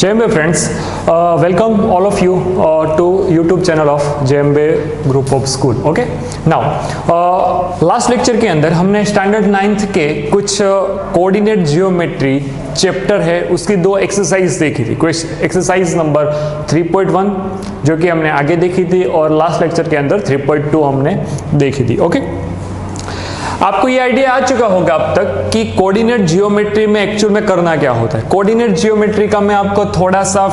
JMB friends, welcome all of you to YouTube channel of JMB Group of School. Okay, now last lecture के अंदर हमने standard 9th के कुछ coordinate geometry chapter है उसकी दो एक्सरसाइज देखी थी। एक्सरसाइज नंबर 3.1 जो कि हमने आगे देखी थी और लास्ट लेक्चर के अंदर 3.2 हमने देखी थी। ओके, आपको ये आइडिया आ चुका होगा अब तक कि कोऑर्डिनेट जियोमेट्री में एक्चुअल में करना क्या होता है। कोऑर्डिनेट जियोमेट्री का मैं आपको थोड़ा सा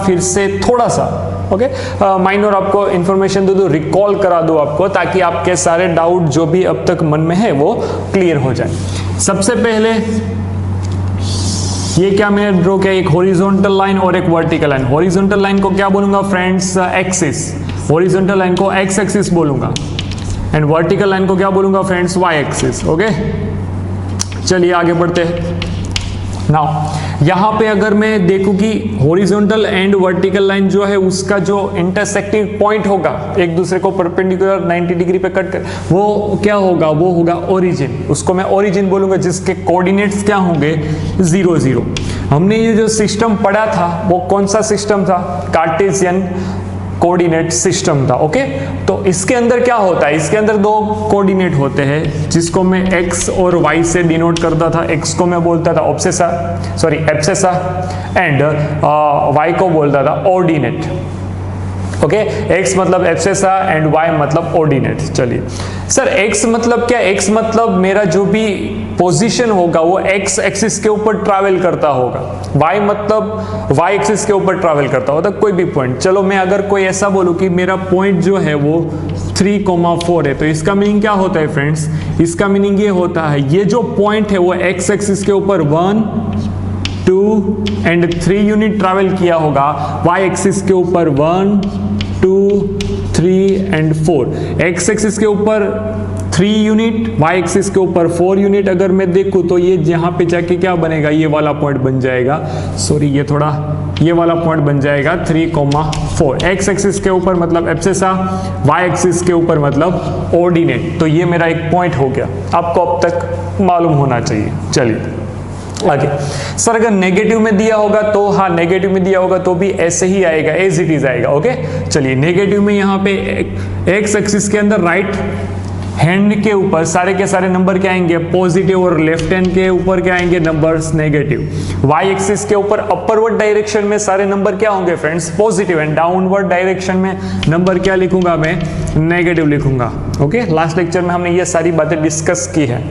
माइनर आपको इंफॉर्मेशन दे दूं, रिकॉल करा दूं आपको, ताकि आपके सारे डाउट जो भी अब तक मन में है वो क्लियर हो जाए। सबसे पहले ये क्या मैंने ड्रॉ किया, एक हॉरिजॉन्टल लाइन और एक वर्टिकल लाइन। हॉरिजॉन्टल लाइन को क्या बोलूंगा फ्रेंड्स, एक्सिस। हॉरिजॉन्टल लाइन को एक्स एक्सिस बोलूंगा एंड वर्टिकल लाइन को क्या बोलूंगा फ्रेंड्स, वाई एक्सिस। ओके, चलिए आगे बढ़ते हैं। नाउ यहां पे अगर मैं देखूं कि हॉरिजॉन्टल एंड वर्टिकल लाइन जो है उसका जो इंटरसेक्टिंग पॉइंट होगा एक दूसरे को परपेंडिकुलर 90 डिग्री पे कट कर, वो क्या होगा, वो होगा ओरिजिन। उसको मैं ओरिजिन बोलूंगा जिसके कोऑर्डिनेट्स क्या होंगे, 0 0। हमने ये जो सिस्टम पढ़ा था वो कौन सा सिस्टम था, कार्टेशियन कोऑर्डिनेट सिस्टम था। ओके, तो इसके अंदर क्या होता है, इसके अंदर दो कोऑर्डिनेट होते हैं जिसको मैं x और y से डिनोट करता था। x को मैं बोलता था एब्सेसा एंड y को बोलता था ऑर्डिनेट। ओके, x मतलब एब्सेसा एंड y मतलब ऑर्डिनेट। चलिए सर, x मतलब क्या, x मतलब मेरा जो भी पोजीशन होगा वो x एक्सिस के ऊपर ट्रैवल करता होगा, y मतलब y एक्सिस के ऊपर ट्रैवल करता होगा कोई भी पॉइंट। चलो मैं अगर कोई ऐसा बोलूं कि मेरा पॉइंट जो है वो 3,4 है, तो इसका मीनिंग क्या होता है फ्रेंड्स, इसका मीनिंग ये होता है ये जो पॉइंट है वो x एक्सिस के ऊपर 1 2 एंड 3 यूनिट ट्रैवल किया होगा, y एक्सिस के ऊपर 1 2 3 एंड 4। x एक्सिस के ऊपर 3 यूनिट, y एक्सिस के ऊपर 4 यूनिट। अगर मैं देखूं तो ये यहाँ पे जाके क्या बनेगा, ये वाला पॉइंट बन जाएगा, ये वाला पॉइंट बन जाएगा 3,4। x एक्सिस के ऊपर मतलब एब्सेसा, y एक्सिस के ऊपर मतलब ऑर्डिनेट। तो ये मेरा एक पॉइंट हो गया, आपको अब तक मालूम होना चाहिए। चलिए आगे। सर अगर नेगेटिव में दिया होगा तो, हाँ नेगेटिव में दिया होगा तो भी ऐसे ही आएगा, एज इट इज आएगा। ओके, चलिए नेगेटिव में यहाँ पे एक्स एक्सिस के अंदर राइट हैंड के ऊपर सारे के सारे नंबर क्या आएंगे, पॉजिटिव, और लेफ्ट हैंड के ऊपर क्या आएंगे, नंबर्स नेगेटिव। वाई एक्सिस के ऊपर अपरवर्ड डायरेक्शन में सारे नंबर क्या होंगे friends, positive, and downward direction में नंबर क्या लिखूंगा मैं, नेगेटिव लिखूंगा। ओके, लास्ट लेक्चर में हमने ये सारी बातें डिस्कस की है।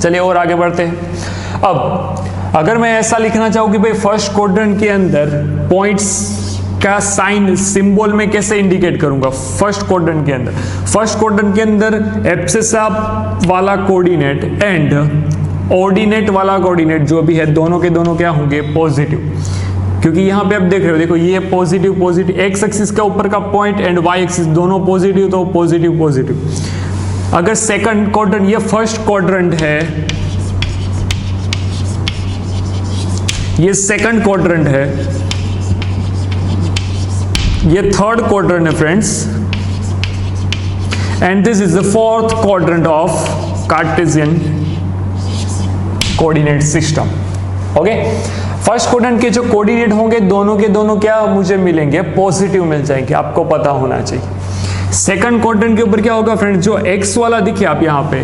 चलिए और आगे बढ़ते हैं। अब अगर मैं ऐसा लिखना चाहूं कि भाई फर्स्ट क्वाड्रेंट के अंदर पॉइंट्स का साइन सिंबल में कैसे इंडिकेट करूंगा, फर्स्ट क्वाड्रेंट के अंदर एब्सेसा वाला कोऑर्डिनेट एंड ऑर्डिनेट वाला कोऑर्डिनेट जो भी है दोनों के दोनों क्या होंगे, पॉजिटिव। क्योंकि यहां पे आप देख रहे हो, देखो ये पॉजिटिव एक्स एक्सिस के ऊपर का पॉइंट एंड वाई एक्सिस दोनों पॉजिटिव, तो पॉजिटिव। अगर सेकंड क्वाड्रेंट, ये फर्स्ट क्वाड्रेंट है, ये सेकंड क्वाड्रेंट है, ये थर्ड क्वाड्रेंट है friends, and this is the fourth quadrant of Cartesian coordinate system. Okay, first quadrant के जो कोऑर्डिनेट होंगे दोनों के दोनों क्या मुझे मिलेंगे, पॉजिटिव मिल जाएंगे, आपको पता होना चाहिए। सेकंड क्वाड्रेंट के ऊपर क्या होगा फ्रेंड्स, जो एक्स वाला दिखे आप यहाँ पे,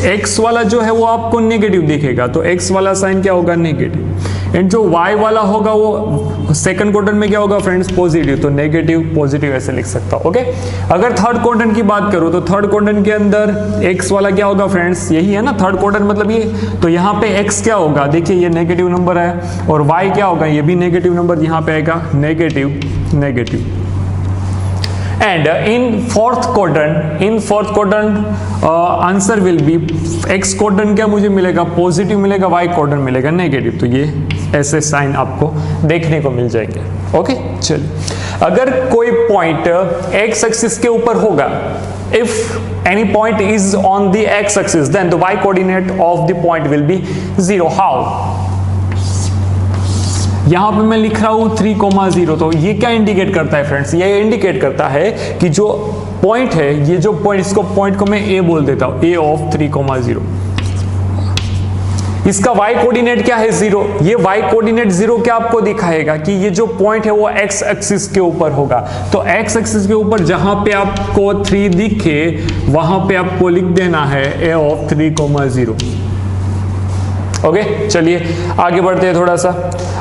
x वाला जो है वो आपको नेगेटिव दिखेगा, तो x वाला साइन क्या होगा, नेगेटिव। एंड जो y वाला होगा वो सेकंड क्वाड्रेंट में क्या होगा फ्रेंड्स, पॉजिटिव, तो नेगेटिव पॉजिटिव ऐसे लिख सकता हूं। ओके, अगर थर्ड क्वाड्रेंट की बात करूं तो थर्ड क्वाड्रेंट के अंदर x वाला क्या होगा फ्रेंड्स, यही है ना थर्ड क्वाड्रेंट मतलब ये, तो यहाँ पे x क्या होगा, देखिए ये नेगेटिव नंबर है, और y क्या होगा, ये भी नेगेटिव नंबर, यहाँ पे आएगा negative. And in fourth quadrant answer will be, x quadrant क्या मुझे मिलेगा, पॉजिटिव मिलेगा, y क्वाड्रेंट मिलेगा नेगेटिव। तो ये ऐसे साइन आपको देखने को मिल जाएंगे। ओके, चलिए अगर कोई पॉइंट x एक्सिस के ऊपर होगा, if any point is on the x axis then the y coordinate of the point will be 0. How? यहां पे मैं लिख रहा हूं 3,0, तो ये क्या इंडिकेट करता है फ्रेंड्स, ये इंडिकेट करता है कि जो पॉइंट है, ये जो पॉइंट, इसको पॉइंट को मैं a बोल देता हूं, a ऑफ 3,0। इसका y कोऑर्डिनेट क्या है 0, ये y कोऑर्डिनेट 0 क्या आपको दिखाएगा कि ये जो पॉइंट है वो x एक्सिस के ऊपर होगा। तो x एक्सिस के ऊपर जहां पे आपको 3 दिखे वहां पे आपको लिख देना है a ऑफ 3,0। ओके, चलिए आगे बढ़ते हैं थोड़ा सा।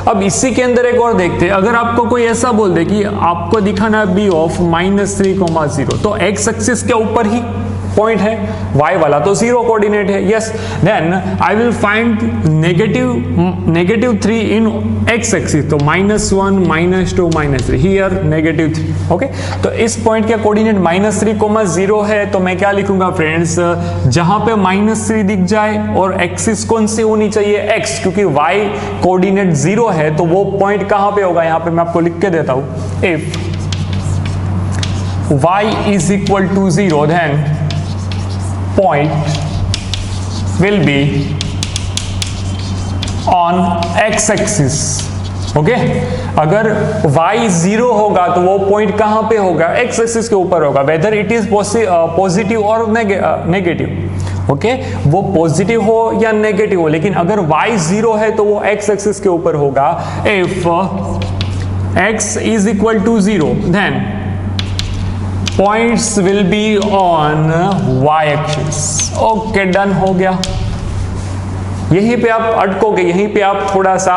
अब इसी के अंदर एक और देखते हैं, अगर आपको कोई ऐसा बोल दे कि आपको दिखाना है b ऑफ -3,0, तो x एक्सिस के ऊपर ही पॉइंट है, y वाला तो 0 कोऑर्डिनेट है। Yes, then I will find -3 in x axis, तो -1 -2 -3 हियर -3। ओके, तो इस पॉइंट का कोऑर्डिनेट -3,0 है, तो मैं क्या लिखूंगा फ्रेंड्स, जहां पे -3 दिख जाए और एक्सिस कौन सी होनी चाहिए x, क्योंकि y कोऑर्डिनेट 0 है तो वो पॉइंट कहां पे होगा, यहां पे मैं आपको लिख के देता हूं, if y is equal to 0 then point will be on x axis। Okay, अगर y 0 होगा तो वो पॉइंट कहां पे होगा, x एक्सिस के ऊपर होगा, वेदर इट इज पॉजिटिव और नेगेटिव। ओके, वो पॉजिटिव हो या नेगेटिव हो, लेकिन अगर y 0 है तो वो x एक्सिस के ऊपर होगा। If x is equal to 0 then points will be on y axis. Okay, done हो गया। यहीं पे आप अटकोगे, यहीं पे आप थोड़ा सा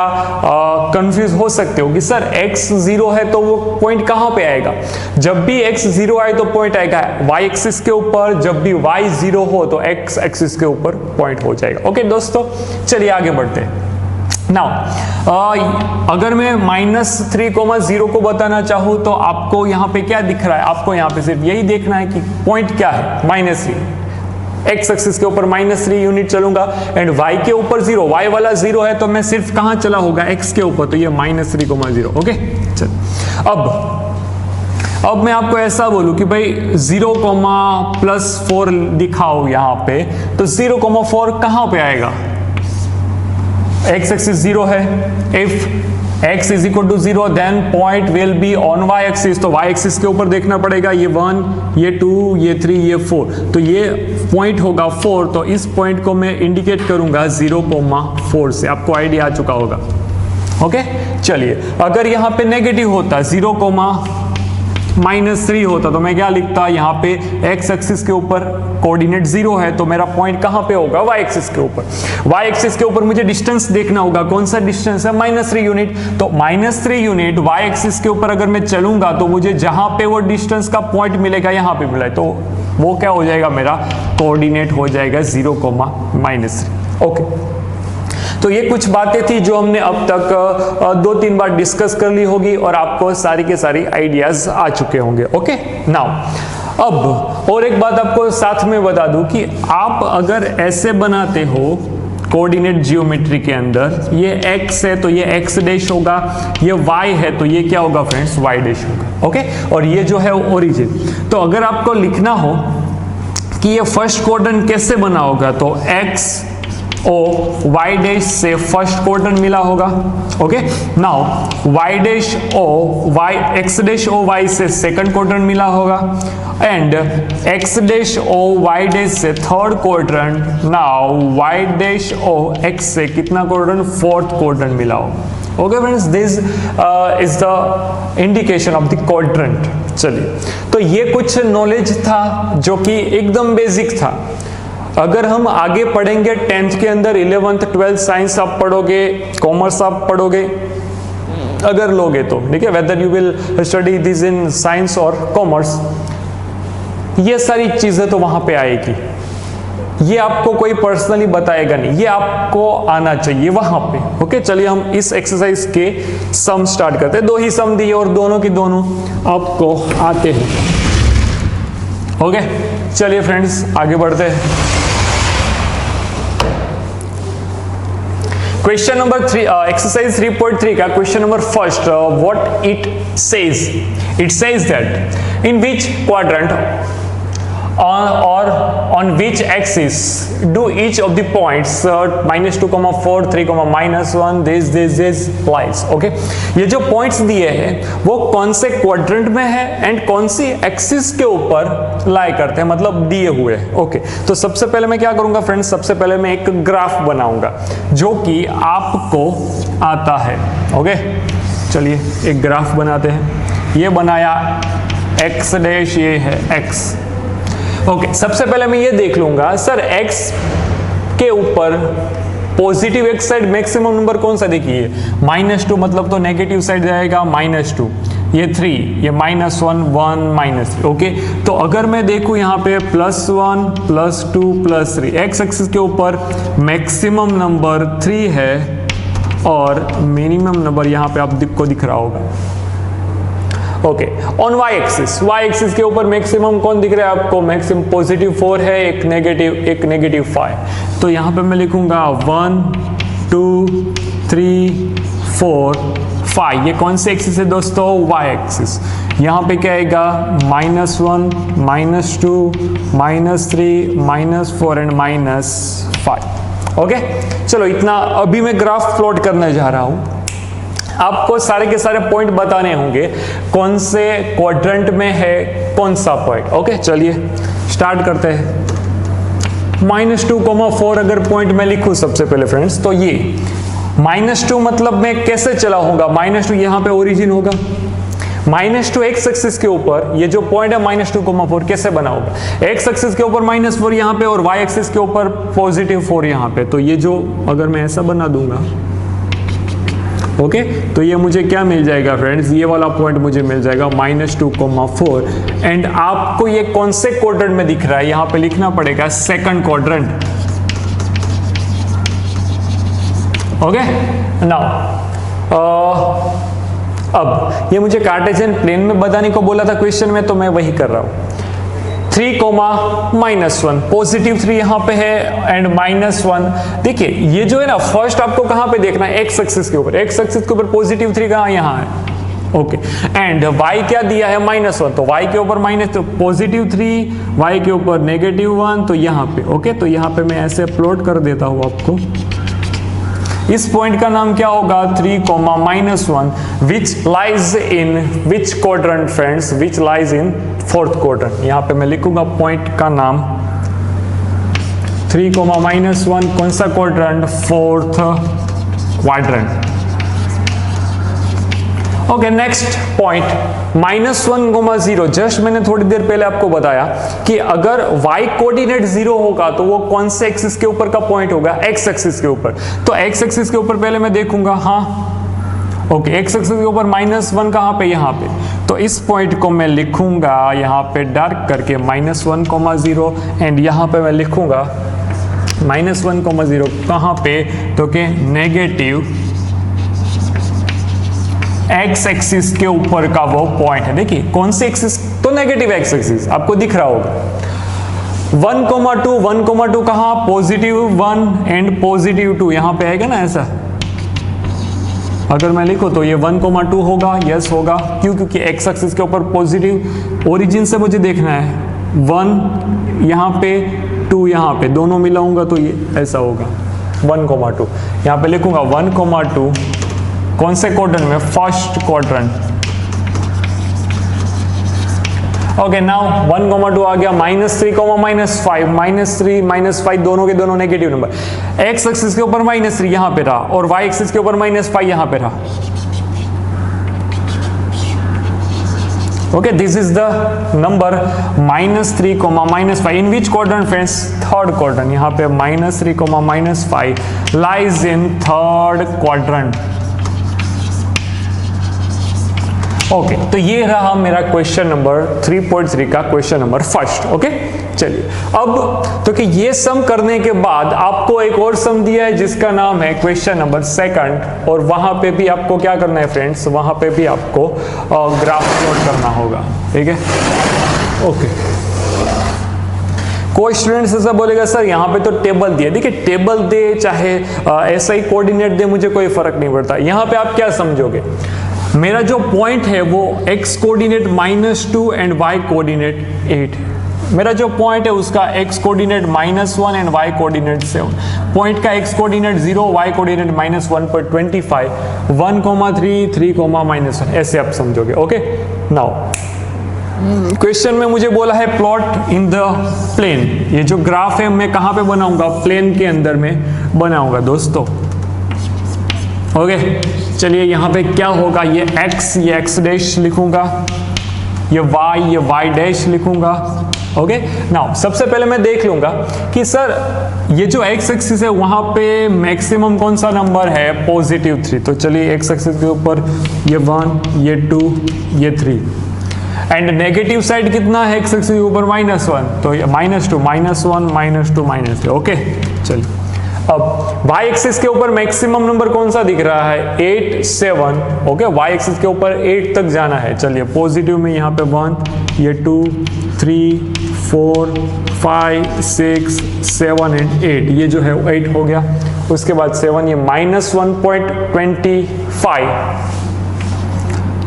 कंफ्यूज हो सकते हो कि सर x 0 है तो वो पॉइंट कहां पे आएगा। जब भी x 0 आए तो पॉइंट आएगा y एक्सिस के ऊपर, जब भी y 0 हो तो x एक्सिस के ऊपर पॉइंट हो जाएगा। ओके दोस्तों, चलिए आगे बढ़ते हैं। नाउ अगर मैं -3,0 को बताना चाहूं तो आपको यहां पे क्या दिख रहा है, आपको यहां पे सिर्फ यही देखना है कि पॉइंट क्या है, -3। एक्स एक्सिस के ऊपर -3 यूनिट चलूंगा एंड y के ऊपर 0, y वाला 0 है तो मैं सिर्फ कहां चला होगा, x के ऊपर, तो ये -3,0। ओके, चल अब मैं आपको ऐसा बोलूं कि भाई 0,+4 दिखाओ यहां पे, तो 0,4 कहां पे आएगा, x एक्सिस 0 है। If x is equal to 0 then point will be on y axis, तो y एक्सिस के ऊपर देखना पड़ेगा, ये 1, ये 2, ये 3, ये 4, तो ये पॉइंट होगा 4, तो इस पॉइंट को मैं इंडिकेट करूंगा 0,4 से, आपको आइडिया आ चुका होगा। ओके, चलिए अगर यहां पे नेगेटिव होता 0,-3 होता तो मैं क्या लिखता, यहाँ पे x एक्सिस के ऊपर कोऑर्डिनेट 0 है तो मेरा पॉइंट कहां पे होगा, y एक्सिस के ऊपर। y एक्सिस के ऊपर मुझे डिस्टेंस देखना होगा, कौन सा डिस्टेंस है, -3 यूनिट, तो -3 यूनिट y एक्सिस के ऊपर अगर मैं चलूंगा तो मुझे जहां पे वो डिस्टेंस का पॉइंट मिलेगा, यहां पे मिला है, तो वो क्या हो जाएगा, मेरा कोऑर्डिनेट हो जाएगा 0,-3। ओके, तो ये कुछ बातें थी जो हमने अब तक 2-3 बार डिस्कस कर ली होगी और आपको सारी के सारी आइडियाज आ चुके होंगे। ओके, नाउ अब और एक बात आपको साथ में बता दूं कि आप अगर ऐसे बनाते हो कोऑर्डिनेट जियोमेट्री के अंदर, ये x है तो ये x डैश होगा, ये y है तो ये क्या होगा फ्रेंड्स, y डैश होगा। ओके, और ये जो है ओरिजिन, तो अगर आपको लिखना हो कि ये फर्स्ट क्वाड्रेंट कैसे बना होगा, तो x ओ y डैश से फर्स्ट क्वाड्रेंट मिला होगा। Okay, now y dash O y, x dash O y से सेकंड क्वाड्रेंट मिला होगा and x dash O y dash से third quadrant. Now y dash O x से कितना quadrant, fourth quadrant मिला होगा। Okay friends, this is the indication of the quadrant. चलिए, तो ये कुछ नॉलेज था जो कि एकदम बेसिक था। अगर हम आगे पढ़ेंगे 10th के अंदर, 11th 12th साइंस आप पढ़ोगे, कॉमर्स आप पढ़ोगे अगर लोगे तो, ठीक है, whether you will study this in science और कॉमर्स, ये सारी चीजें तो वहां पे आएगी। ये आपको कोई पर्सनली बताएगा नहीं, ये आपको आना चाहिए वहां पे। ओके, चलिए हम इस एक्सरसाइज के सम स्टार्ट करते हैं। 2 ही सम दिए और दोनों की दोनों आपको आते हैं। ओके, चलिए फ्रेंड्स आगे बढ़ते हैं। क्वेश्चन नंबर 3, एक्सरसाइज 3.3 का question number first, what it says that in which quadrant or on which axis do each of the points -2, 4, 3, -1 this lies. Okay, ये जो पॉइंट्स दिए हैं वो कौन से क्वाड्रेंट में है एंड कौन सी एक्सिस के ऊपर लाई करते हैं, मतलब दिए हुए हैं. ओके, तो सबसे पहले मैं क्या करूंगा फ्रेंड्स, सबसे पहले मैं एक ग्राफ बनाऊंगा जो कि आपको आता है. ओके, चलिए एक ग्राफ बनाते हैं. ये बनाया x डैश, ये है x. ओके, सबसे पहले मैं ये देख लूंगा सर x के ऊपर positive x side maximum number कौन सा, देखिए -2 मतलब तो नेगेटिव साइड जाएगा -2, ये 3, ये -1, 1, -3. ओके, तो अगर मैं देखूं यहाँ पे +1 +2 +3 एक्स एक्सिस के ऊपर मैक्सिमम नंबर 3 है और मिनिमम नंबर यहाँ पे आपको दिख रहा होगा. ओके, ऑन y एक्सिस के ऊपर मैक्सिमम कौन दिख रहा है आपको, मैक्सिमम +4 है, एक नेगेटिव 5. तो यहाँ पे मैं लिखूंगा 1 2 3 4 5. ये कौन सी एक्सिस है दोस्तों, y एक्सिस. यहाँ पे क्या आएगा -1 -2 -3 -4 एंड -5. ओके, चलो इतना. अभी मैं ग्राफ प्लॉट करने जा रहा हूं. आपको सारे के सारे पॉइंट बताने होंगे कौन से क्वाड्रेंट में है कौन सा पॉइंट. ओके, चलिए स्टार्ट करते हैं. -2, 4 अगर पॉइंट मैं लिखूं सबसे पहले फ्रेंड्स, तो ये -2 मतलब मैं कैसे चला होगा, -2 यहाँ पे ओरिजिन होगा, -2 एक्स एक्सिस के ऊपर. ये जो पॉइंट है -2, 4 कैसे बना होगा, एक्स एक्सिस के ऊपर -4 यहाँ पे और y एक्सिस के ऊपर +4 यहाँ पे. तो ये जो अगर मैं ऐसा बना दूंगा, ओके, तो ये मुझे क्या मिल जाएगा फ्रेंड्स, ये वाला पॉइंट मुझे मिल जाएगा -2, 4. एंड आपको ये कौन से क्वाड्रेंट में दिख रहा है, यहाँ पे लिखना पड़ेगा सेकंड क्वाड्रेंट. ओके, नाउ अब ये मुझे कार्टेशियन प्लेन में बताने को बोला था क्वेश्चन में, तो मैं वही कर रहा हूं. 3, -1 +3 यहाँ पे है एंड -1. देखिए ये जो है ना, फर्स्ट आपको कहाँ पे देखना है, एक्स एक्सिस के ऊपर. एक्स एक्सिस के ऊपर +3 कहाँ, यहाँ है. ओके, एंड y क्या दिया है -1, तो y के ऊपर +3, y के ऊपर -1, तो यहाँ पे. ओके, तो यहाँ पे मैं ऐसे प्लॉट कर देता हूँ आपको. इस पॉइंट का नाम क्या होगा, 3, -1 which lies in which quadrant friends, which lies in fourth quadrant. यहाँ पे मैं लिखूंगा पॉइंट का नाम 3, -1 कौन सा quadrant, fourth quadrant. Okay, next point -1, 0. Just मैंने थोड़ी देर पहले आपको बताया कि अगर y कोऑर्डिनेट 0 होगा तो वो कौन से एक्सिस के ऊपर का पॉइंट होगा, x एक्सिस के ऊपर. तो x एक्सिस के ऊपर पहले मैं देखूंगा, हाँ ओके, x एक्सिस के ऊपर -1 कहाँ पे, यहाँ पे. तो इस पॉइंट को मैं लिखूंगा यहाँ पे डार्क करके -1, 0 एंड यहाँ पे मैं लिखूंगा -1, 0 कहाँ पे, तो कि नेगेटिव एक्स एक्सिस के ऊपर का वो पॉइंट है. देखिए कौन सी एक्सिस, तो नेगेटिव एक्स एक्सिस आपको दिख रहा होगा. 1, 2 कहाँ, +1 एंड +2 यहाँ पे आएगा ना ऐसा. अगर मैं लिखूं तो ये 1, 2 होगा, यस होगा. क्यों, क्योंकि एक्स एक्सिस के ऊपर पॉजिटिव ओरिजिन से मुझे देखना है. 1 यहाँ पे, 2 यहाँ पे, दोनों मिलाऊंगा तो ये ऐसा होगा 1, 2. यहाँ पे लिखूंगा 1, 2 कौन से क्वाड्रेंट में, फर्स्ट क्वाड्रेंट. ओके, नाउ 1, 2 आ गया. -3, -5, -3 -5 दोनों के दोनों नेगेटिव नंबर. एक्स एक्सिस के ऊपर -3 यहां पे रहा और y एक्सिस के ऊपर -5 यहां पे रहा. Okay, this is the number -3, -5 in which quadrant friends, third quadrant. यहां पे -3, -5 lies in third quadrant. Okay, तो ये रहा मेरा क्वेश्चन नंबर 3.3 का क्वेश्चन नंबर फर्स्ट. ओके, चलिए अब तो कि ये सम करने के बाद आपको एक और सम दिया है जिसका नाम है क्वेश्चन नंबर सेकंड, और वहां पे भी आपको क्या करना है फ्रेंड्स, वहां पे भी आपको ग्राफ प्लॉट करना होगा. ठीक है, ओके. कोई स्टूडेंट्स ऐसा बोलेगा सर यहाँ पे तो टेबल दिया. देखिए टेबल दे चाहे ऐसा ही कोऑर्डिनेट दे, मुझे कोई फर्क नहीं पड़ता. यहाँ पे आप क्या समझोगे, मेरा जो पॉइंट है वो x coordinate -2 and y coordinate 8. मेरा जो पॉइंट है उसका x coordinate -1 and y coordinate 7, point का x कोऑर्डिनेट 0, y कोऑर्डिनेट -1.25, 1,3, 3,-1, ऐसे आप समझोगे। ओके, नाउ क्वेश्चन में मुझे बोला है प्लॉट इन द प्लेन। ये जो ग्राफ है मैं कहाँ पे बनाऊंगा? प्लेन के अंदर में बनाऊंगा दोस्तों। ओके, चलिए यहाँ पे क्या होगा, ये x डैश लिखूंगा, ये y डैश लिखूंगा। ओके, नाउ सबसे पहले मैं देख लूंगा कि सर ये जो x एक्सिस है वहां पे मैक्सिमम कौन सा नंबर है? +3। तो चलिए x एक्सिस के ऊपर ये 1, ये 2, ये 3, एंड नेगेटिव साइड कितना है x एक्सिस के ऊपर? -1, तो -2, -1, -2, -3। ओके, चलिए अब y एक्सिस के ऊपर मैक्सिमम नंबर कौन सा दिख रहा है? 8, 7। ओके, y एक्सिस के ऊपर 8 तक जाना है। चलिए पॉजिटिव में यहाँ पे 1, ये 2, 3, 4, 5, 6, 7 एंड 8, ये जो है 8 हो गया। उसके बाद 7, ये -1.25,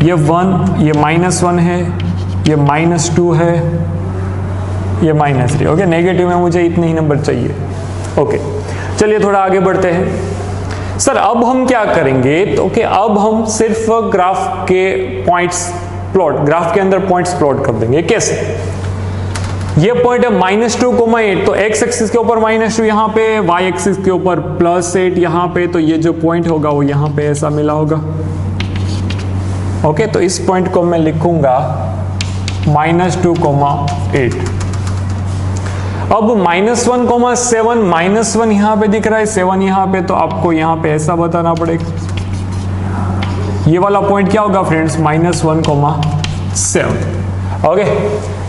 ये 1, ये -1 है, ये -2 है, ये -3। ओके, नेगेटिव में मुझे इतने ही नंबर चाहिए। ओके, चलिए थोड़ा आगे बढ़ते हैं। सर अब हम क्या करेंगे? तो ओके, अब हम सिर्फ ग्राफ के पॉइंट्स ग्राफ के अंदर पॉइंट्स प्लॉट कर देंगे। कैसे? ये पॉइंट है -2,8, तो x एक्सिस के ऊपर -2 यहाँ पे, y एक्सिस के ऊपर +8 यहाँ पे, तो ये जो पॉइंट होगा वो यहाँ पे ऐसा मिला होगा। ओके, तो इस पॉइंट को मैं लिखूंगा -2,8। अब -1,7, -1 यहाँ पे दिख रहा है, 7 यहाँ पे, तो आपको यहाँ पे ऐसा बताना पड़ेगा। ये वाला पॉइंट क्या होगा फ्रेंड्स? -1,7। ओके,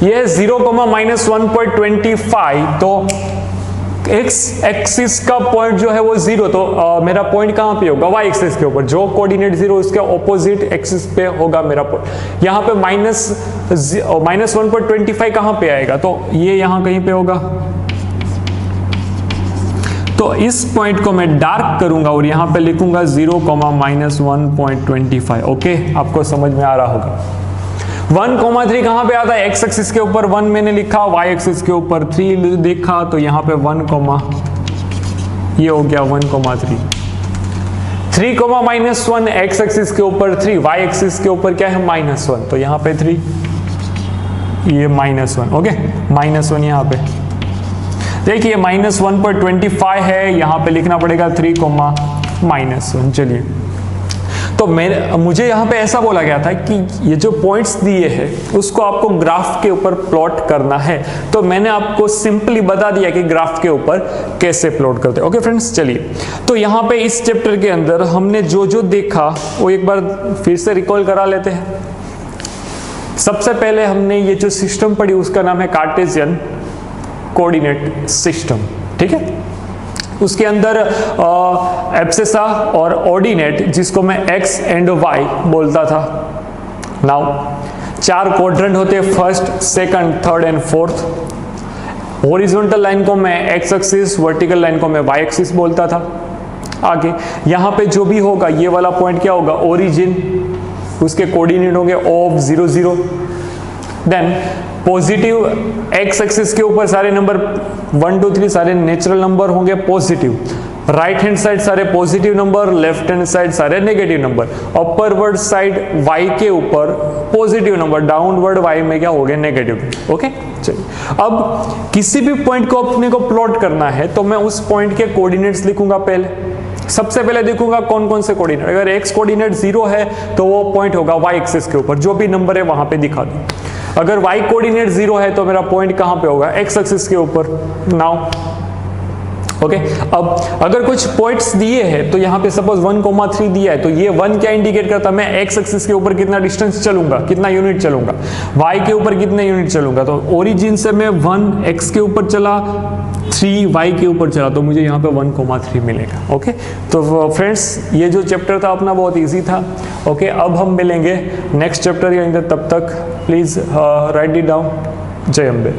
ये 0, -1.25, तो x एक्सिस का पॉइंट जो है वो 0, तो मेरा पॉइंट कहाँ पे होगा? y एक्सिस के ऊपर। जो कोऑर्डिनेट 0 उसके ऑपोजिट एक्सिस पे होगा मेरा पॉइंट। यहाँ पे -1.25 कहाँ पे आएगा? तो ये यहाँ कहीं पे होगा। तो इस पॉइंट को मैं डार्क करूंगा और यहाँ पे लिखूंगा 0, -1.25। ओके, आपको समझ में आ रहा होगा। 1,3 कहाँ पे आता है? x एक्सिस के ऊपर 1 मैंने लिखा, y एक्सिस के ऊपर 3 देखा, तो यहाँ पे 1, ये हो गया 1,3। 3, -1 x एक्सिस के ऊपर 3, y एक्सिस के ऊपर क्या है? -1, तो यहाँ पे 3, ये -1। ओके, -1 यहाँ पे देखिए, -1.25 है, यहाँ पे लिखना पड़ेगा 3, -1। चलिए, तो मुझे यहाँ पे ऐसा बोला गया था कि ये जो पॉइंट्स दिए हैं उसको आपको ग्राफ के ऊपर प्लॉट करना है। तो मैंने आपको सिंपली बता दिया कि ग्राफ के ऊपर कैसे प्लॉट करते हैं। ओके फ्रेंड्स, चलिए, तो यहाँ पे इस चैप्टर के अंदर हमने जो जो देखा वो एक बार फिर से रिकॉल करा लेते हैं। सबसे पहले हमने ये जो सिस्टम पढ़ी उसका नाम है कार्टेशियन कोऑर्डिनेट सिस्टम। ठीक है, उसके अंदर एब्सेसा और ऑर्डिनेट, जिसको मैं x एंड y बोलता था। नाउ 4 क्वाड्रेंट होते हैं, first, second, third and fourth. Horizontal line को मैं x एक्सिस, वर्टिकल लाइन को मैं y एक्सिस बोलता था। आगे यहाँ पे जो भी होगा, ये वाला पॉइंट क्या होगा? ओरिजिन, उसके कोऑर्डिनेट होंगे of 0, 0। Then positive x axis के ऊपर सारे नंबर 1, 2, 3 सारे नेचुरल नंबर होंगे पॉजिटिव। राइट हैंड साइड सारे positive number, left hand side सारे negative number. Upper side y के ऊपर पॉजिटिव नंबर, डाउनवर्ड y में क्या हो गए? नेगेटिव। ओके, चलिए, अब किसी भी पॉइंट को अपने को प्लॉट करना है तो मैं उस पॉइंट के कोऑर्डिनेट्स लिखूंगा। पहले सबसे पहले देखूंगा कौन कौन से कोऑर्डिनेट। अगर x कोऑर्डिनेट 0 है तो वो पॉइंट होगा y एक्सिस के ऊपर, जो भी नंबर है वहां पे दिखा दूं। अगर y कोऑर्डिनेट 0 है तो मेरा पॉइंट कहां पे होगा? x एक्सिस के ऊपर। नाउ ओके, अब अगर कुछ पॉइंट्स दिए हैं तो यहाँ पे सपोज 1,3 दिया है, तो ये 1 क्या इंडिकेट करता है? मैं x एक्सिस के ऊपर कितना डिस्टेंस चलूंगा, कितना यूनिट चलूंगा, y के ऊपर कितने यूनिट चलूंगा। तो ओरिजिन से मैं 1 x के ऊपर चला, 3 y के ऊपर चला, तो मुझे यहाँ पे 1,3 मिलेगा। ओके, तो फ्रेंड्स ये जो चैप्टर था अपना बहुत ईजी था। ओके, अब हम मिलेंगे नेक्स्ट चैप्टर के अंदर, तब तक प्लीज राइट इट डाउन। जय अम्बे।